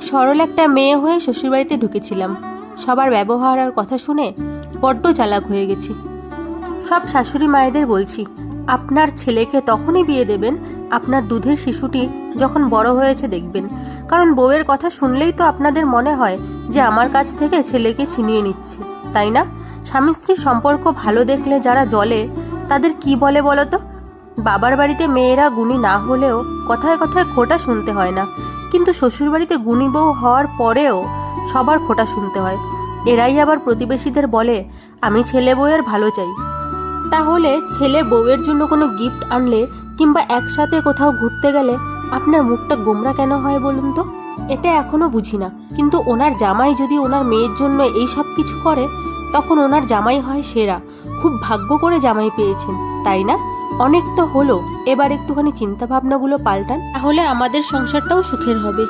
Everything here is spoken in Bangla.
সরল একটা মেয়ে হয়ে শ্বশুরবাড়িতে ঢুকেছিলাম। সবার ব্যবহার আর কথা শুনে বড্ড চালাক হয়ে গেছি। সব শাশুড়ি মায়েদের বলছি, আপনার ছেলেকে তখনই বিয়ে দেবেন আপনার দুধের শিশুটি যখন বড় হয়েছে দেখবেন। কারণ বউয়ের কথা শুনলেই তো আপনাদের মনে হয় যে আমার কাছ থেকে ছেলেকে ছিনিয়ে নিচ্ছে, তাই না? স্বামী স্ত্রীর সম্পর্ক ভালো দেখলে যারা জ্বলে তাদের কি বলে বলো তো? বাবার বাড়িতে মেয়েরা গুণী না হলেও কথায় কথায় খোঁটা শুনতে হয় না, কিন্তু শ্বশুরবাড়িতে গুণী বউ হওয়ার পরেও সবার খোঁটা শুনতে হয়। এরাই আবার প্রতিবেশীদের বলে আমি ছেলে বউয়ের ভালো চাই। তাহলে ছেলে বউয়ের জন্য কোনো গিফট আনলে কিংবা একসাথে কোথাও ঘুরতে গেলে আপনার মুখটা গোমরা কেন হয় বলুন তো? এটা এখনো বুঝি না। কিন্তু ওনার জামাই যদি ওনার মেয়ের জন্য এই সব কিছু করে, তখন ওনার জামাই হয় সেরা। খুব ভাগ্য করে জামাই পেয়েছেন, তাই না? অনেক তো হলো, এবার একটুখানি চিন্তা ভাবনাগুলো পাল্টান, তাহলে আমাদের সংসারটাও সুখের হবে।